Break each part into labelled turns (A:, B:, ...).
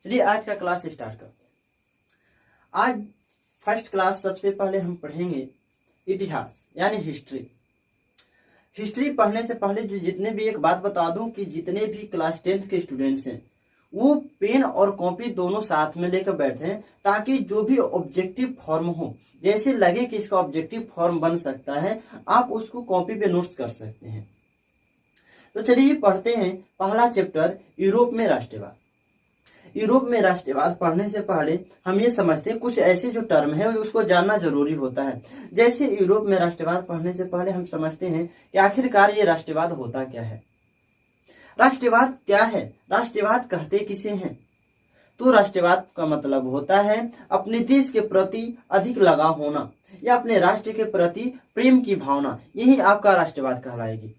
A: चलिए आज का क्लास स्टार्ट करते हैं। आज फर्स्ट क्लास सबसे पहले हम पढ़ेंगे इतिहास यानी हिस्ट्री। हिस्ट्री पढ़ने से पहले जो जितने भी एक बात बता दूं कि जितने भी क्लास 10th के स्टूडेंट्स हैं वो पेन और कॉपी दोनों साथ में लेकर बैठे ताकि जो भी ऑब्जेक्टिव फॉर्म हो, जैसे लगे कि इसका ऑब्जेक्टिव फॉर्म बन सकता है, आप उसको कॉपी पे नोट्स कर सकते हैं। तो चलिए पढ़ते हैं पहला चैप्टर, यूरोप में राष्ट्रवाद। यूरोप में राष्ट्रवाद पढ़ने से पहले हम ये समझते हैं कुछ ऐसे जो टर्म है उसको जानना जरूरी होता है। जैसे यूरोप में राष्ट्रवाद पढ़ने से पहले हम समझते हैं कि आखिरकार ये राष्ट्रवाद होता क्या है। राष्ट्रवाद क्या है, राष्ट्रवाद कहते किसे हैं? तो राष्ट्रवाद का मतलब होता है अपने देश के प्रति अधिक लगाव होना या अपने राष्ट्र के प्रति प्रेम की भावना, यही आपका राष्ट्रवाद कहलाएगी।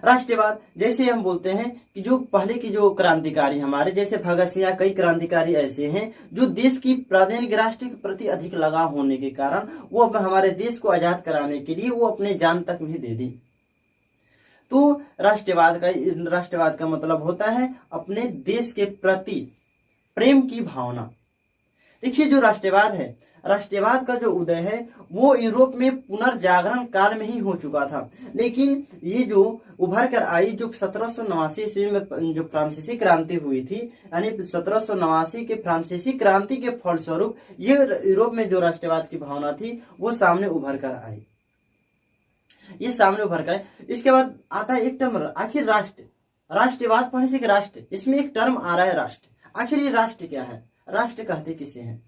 A: राष्ट्रवाद जैसे हम बोलते हैं कि जो पहले की जो क्रांतिकारी हमारे जैसे भगत सिंह, कई क्रांतिकारी ऐसे हैं जो देश की प्रादेशिक राष्ट्र के प्रति अधिक लगाव होने के कारण वो हमारे देश को आजाद कराने के लिए वो अपने जान तक भी दे दी। तो राष्ट्रवाद का मतलब होता है अपने देश के प्रति प्रेम की भावना। देखिए जो राष्ट्रवाद है, राष्ट्रवाद का जो उदय है वो यूरोप में पुनर्जागरण काल में ही हो चुका था, लेकिन ये जो उभर कर आई जो 1789 ईस्वी में जो फ्रांसीसी क्रांति हुई थी, यानी 1789 के फ्रांसीसी क्रांति के फलस्वरूप ये यूरोप में जो राष्ट्रवाद की भावना थी वो सामने उभर कर आई, ये सामने उभर कर। इसके बाद आता है एक टर्म, आखिर राष्ट्रवाद पढ़ने से राष्ट्र, इसमें एक टर्म आ रहा है राष्ट्र। आखिर ये राष्ट्र क्या है, राष्ट्र कहते किसे हैं?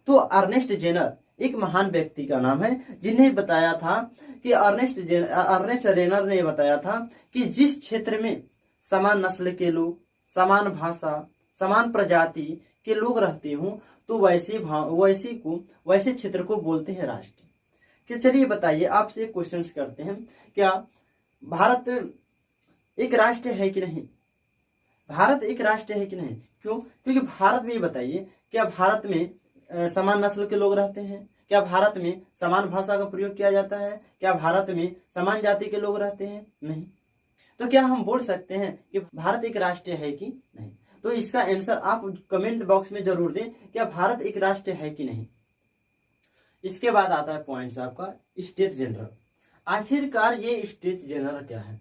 A: तो अर्नेस्ट जेनर एक महान व्यक्ति का नाम है जिन्हें बताया था कि अर्नेस्ट रेनर ने बताया था कि जिस क्षेत्र में समान नस्ल के लोग, समान भाषा, समान प्रजाति के लोग रहते हों तो वैसे क्षेत्र को बोलते हैं राष्ट्र। कि चलिए बताइए, आपसे क्वेश्चंस करते हैं, क्या भारत एक राष्ट्र है कि नहीं? भारत एक राष्ट्र है कि नहीं? क्यों? क्योंकि भारत में, बताइए, क्या भारत में समान नस्ल के लोग रहते हैं? क्या भारत में समान भाषा का प्रयोग किया जाता है? क्या भारत में समान जाति के लोग रहते हैं? नहीं। तो क्या हम बोल सकते हैं कि भारत एक राष्ट्र है कि नहीं? तो इसका आंसर आप कमेंट बॉक्स में जरूर दें, क्या भारत एक राष्ट्र है कि नहीं। इसके बाद आता है पॉइंट्स आपका स्टेट जनरल। आखिरकार ये स्टेट जनरल क्या है?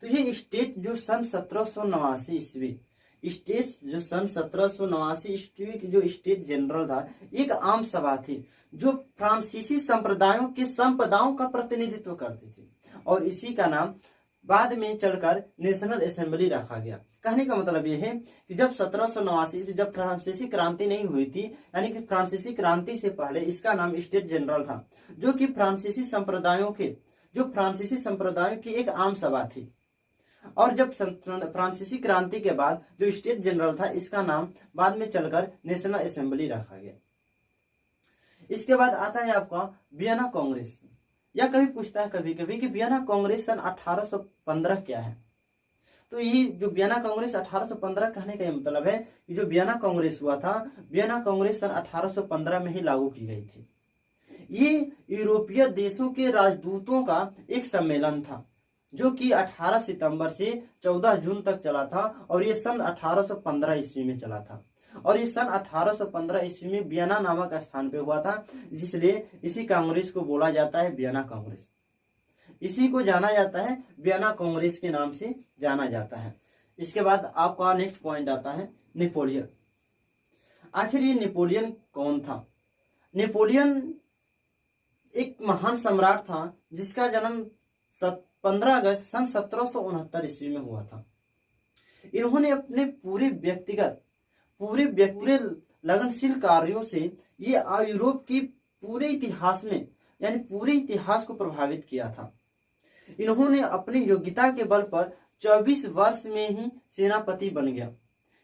A: तो ये स्टेट जो सन 1789 ईस्वी जो सन 1789 ईस्वी की जो स्टेट जनरल था, एक आम सभा थी जो फ्रांसीसी संप्रदायों के संपदाओं का प्रतिनिधित्व करती थी, और इसी का नाम बाद में चलकर नेशनल असेंबली रखा गया। कहने का मतलब यह है कि जब 1789 से जब फ्रांसीसी क्रांति नहीं हुई थी, यानी कि फ्रांसीसी क्रांति से पहले इसका नाम स्टेट जनरल था, जो कि फ्रांसीसी संप्रदायों की एक आम सभा थी। और जब फ्रांसीसी क्रांति के बाद जो स्टेट जनरल था इसका नाम बाद में चलकर नेशनल असेंबली रखा गया। इसके बाद आता है आपका वियना कांग्रेस। या कभी पूछता है कभी कभी कि वियना कांग्रेस सन 1815 क्या है? तो ये जो वियना कांग्रेस 1815 कहने का मतलब है कि जो वियना कांग्रेस हुआ था, वियना कांग्रेस सन 1815 में ही लागू की गई थी। ये यूरोपीय देशों के राजदूतों का एक सम्मेलन था जो कि 18 सितंबर से 14 जून तक चला था, और ये सन 1815 ईस्वी में चला था। और ये सन 1815 ईस्वी में वियना नामक स्थान पे हुआ था, इसलिए इसी कांग्रेस को बोला जाता है वियना कांग्रेस। इसी को जाना जाता है वियना कांग्रेस के नाम से जाना जाता है। इसके बाद आपका नेक्स्ट पॉइंट आता है नेपोलियन। आखिर ये नेपोलियन कौन था? नेपोलियन एक महान सम्राट था जिसका जन्म 15 अगस्त सन 1769 ईस्वी में हुआ था। इन्होंने अपने पूरे व्यक्तिगत लगनशील कार्यों से ये यूरोप की पूरे इतिहास में, यानी पूरे इतिहास को प्रभावित किया था। इन्होंने अपनी योग्यता के बल पर 24 वर्ष में ही सेनापति बन गया।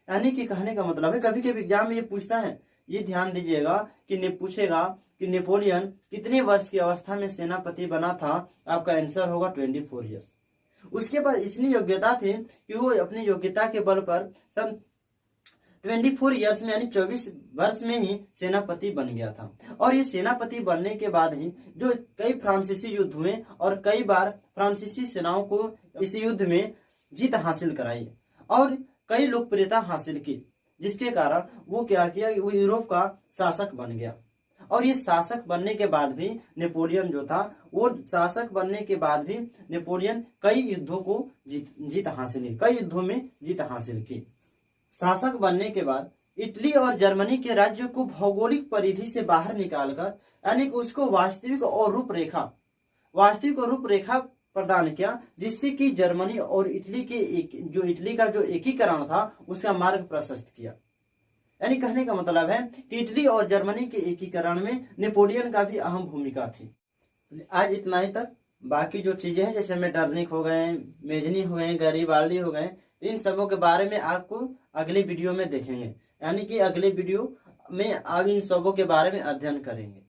A: यानी कि कहने का मतलब है, कभी कभी एग्जाम में ये पूछता है, ये ध्यान दीजिएगा कि पूछेगा कि नेपोलियन कितने वर्ष की अवस्था में सेनापति बना था? आपका आंसर होगा 24 ईयर्स। उसके बाद इतनी योग्यता थी कि वो अपनी योग्यता के बल पर सन 24 ईयर्स में, यानी 24 वर्ष में ही सेनापति बन गया था। और ये सेनापति बनने के बाद ही जो कई फ्रांसीसी युद्ध हुए और कई बार फ्रांसीसी सेनाओं को इस युद्ध में जीत हासिल कराई और कई लोकप्रियता हासिल की। जिसके कारण वो क्या किया कि वो यूरोप का शासक बन गया। और ये शासक बनने के बाद भी नेपोलियन जो था, वो शासक बनने के बाद भी नेपोलियन कई युद्धों को जीत हासिल की, कई युद्धों में जीत हासिल की। शासक बनने के बाद इटली और जर्मनी के राज्य को भौगोलिक परिधि से बाहर निकालकर, यानी कि उसको वास्तविक रूपरेखा प्रदान किया, जिससे कि जर्मनी और इटली के इटली का जो एकीकरण था उसका मार्ग प्रशस्त किया। यानी कहने का मतलब है कि इटली और जर्मनी के एकीकरण में नेपोलियन का भी अहम भूमिका थी। आज इतना ही तक। बाकी जो चीजें हैं जैसे मेटरनिक हो गए, मेजनी हो गए, गरीबाल्डी हो गए, इन सबों के बारे में आपको अगले वीडियो में देखेंगे। यानी कि अगले वीडियो में आप इन सबों के बारे में अध्ययन करेंगे।